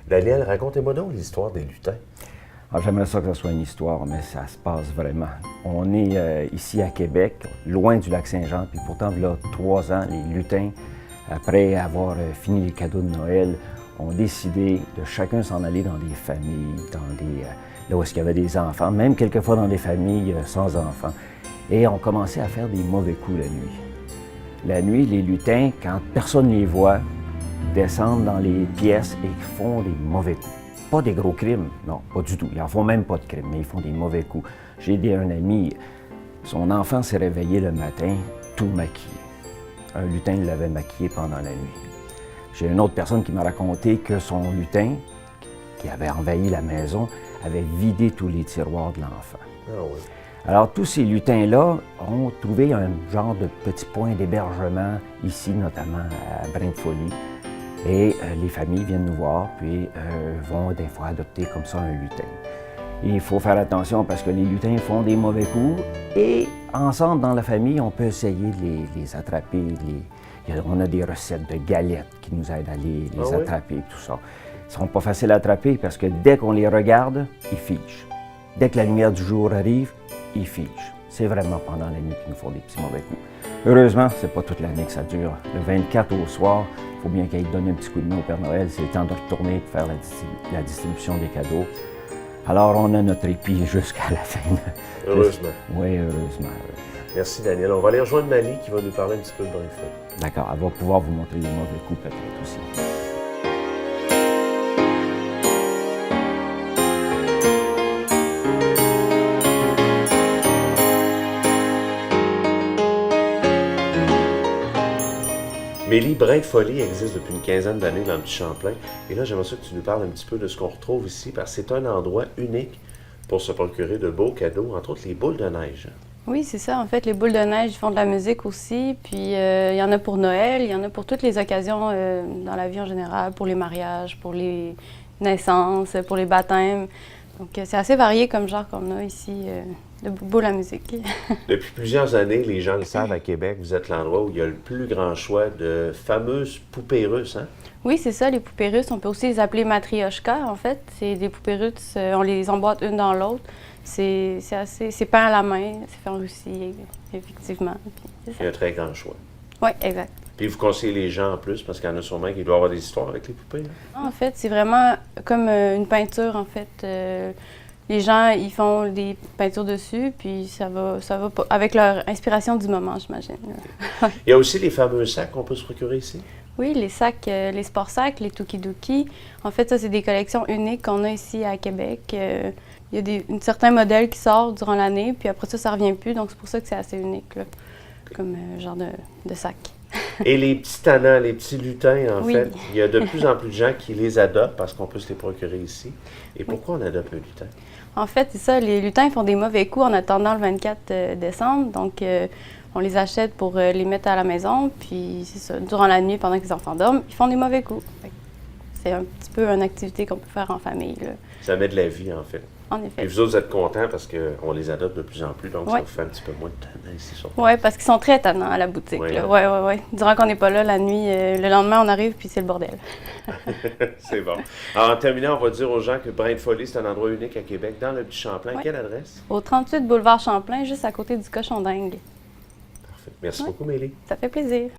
Daniel, racontez-moi donc l'histoire des lutins. Alors, j'aimerais ça que ce soit une histoire, mais ça se passe vraiment. On est ici à Québec, loin du lac Saint-Jean, puis pourtant, il y a 3 ans, les lutins, après avoir fini les cadeaux de Noël, ont décidé de chacun s'en aller dans des familles, là où il y avait des enfants, même quelquefois dans des familles sans enfants, et ont commencé à faire des mauvais coups la nuit. La nuit, les lutins, quand personne ne les voit, descendent dans les pièces et font des mauvais coups. Pas des gros crimes, non, pas du tout. Ils n'en font même pas de crimes, mais ils font des mauvais coups. J'ai dit à un ami, son enfant s'est réveillé le matin, tout maquillé. Un lutin l'avait maquillé pendant la nuit. J'ai une autre personne qui m'a raconté que son lutin, qui avait envahi la maison, avait vidé tous les tiroirs de l'enfant. Ah oui. Alors, tous ces lutins-là ont trouvé un genre de petit point d'hébergement ici, notamment à Brinque-Folly. Et les familles viennent nous voir, puis vont des fois adopter comme ça un lutin. Et il faut faire attention parce que les lutins font des mauvais coups et ensemble, dans la famille, on peut essayer de les attraper. On a des recettes de galettes qui nous aident à les attraper, tout ça. Ils ne sont pas faciles à attraper parce que dès qu'on les regarde, ils figent. Dès que la lumière du jour arrive, ils figent. C'est vraiment pendant la nuit qu'ils nous font des petits mauvais coups. Heureusement, c'est pas toute l'année que ça dure. Le 24 au soir, il faut bien qu'il donne un petit coup de main au Père Noël. C'est le temps de retourner et de faire la distribution des cadeaux. Alors, on a notre épi jusqu'à la fin. Heureusement. Oui, heureusement. Merci, Daniel. On va aller rejoindre Mali qui va nous parler un petit peu de Brinque-Folly. D'accord, elle va pouvoir vous montrer les mauvais coups peut-être aussi. Mélie, Brinque-Folly existe depuis une quinzaine d'années dans le petit Champlain. Et là, j'aimerais ça que tu nous parles un petit peu de ce qu'on retrouve ici, parce que c'est un endroit unique pour se procurer de beaux cadeaux, entre autres les boules de neige. Oui, c'est ça. En fait, les boules de neige, ils font de la musique aussi. Puis, il y en a pour Noël, il y en a pour toutes les occasions dans la vie en général, pour les mariages, pour les naissances, pour les baptêmes. Donc, c'est assez varié comme genre qu'on a ici de boules à musique. Depuis plusieurs années, les gens le savent, à Québec, vous êtes l'endroit où il y a le plus grand choix de fameuses poupées russes, hein? Oui, c'est ça, les poupées russes. On peut aussi les appeler matrioshka, en fait. C'est des poupées russes, on les emboîte une dans l'autre. C'est peint à la main, c'est fait en Russie, effectivement. Il y a un très grand choix. Oui, exact. Puis vous conseillez les gens en plus, parce qu'il y en a sûrement qui doivent avoir des histoires avec les poupées. Hein? En fait, c'est vraiment comme une peinture, en fait. Les gens, ils font des peintures dessus, puis ça va avec leur inspiration du moment, j'imagine. Il y a aussi les fameux sacs qu'on peut se procurer ici. Oui, les sacs, les sport sacs, les Tokidoki. En fait, ça, c'est des collections uniques qu'on a ici à Québec. Il y a un certain modèle qui sort durant l'année, puis après ça, ça ne revient plus. Donc, c'est pour ça que c'est assez unique, là, comme genre de sac. Et les petits tannants, les petits lutins, en Oui. fait, il y a de plus en plus de gens qui les adoptent parce qu'on peut se les procurer ici. Et pourquoi on adopte un lutin? En fait, c'est ça, les lutins font des mauvais coups en attendant le 24 décembre. Donc, on les achète pour les mettre à la maison. Puis, c'est ça, durant la nuit, pendant que les enfants dorment, ils font des mauvais coups. C'est un petit peu une activité qu'on peut faire en famille, là. Ça met de la vie, en fait. En effet. Et vous autres, vous êtes contents parce qu'on les adopte de plus en plus, donc ça Ouais. vous fait un petit peu moins de tannants ici sur place. Oui, parce qu'ils sont très tannants à la boutique. Oui, Là. hein. Ouais. Durant qu'on n'est pas là, la nuit, le lendemain, on arrive, puis c'est le bordel. C'est bon. Alors, en terminant, on va dire aux gens que Brinque-Folly, c'est un endroit unique à Québec, dans le petit Champlain. Ouais. Quelle adresse? Au 38 boulevard Champlain, juste à côté du Cochon d'Ingue. Parfait. Merci beaucoup, Mélie. Ça fait plaisir.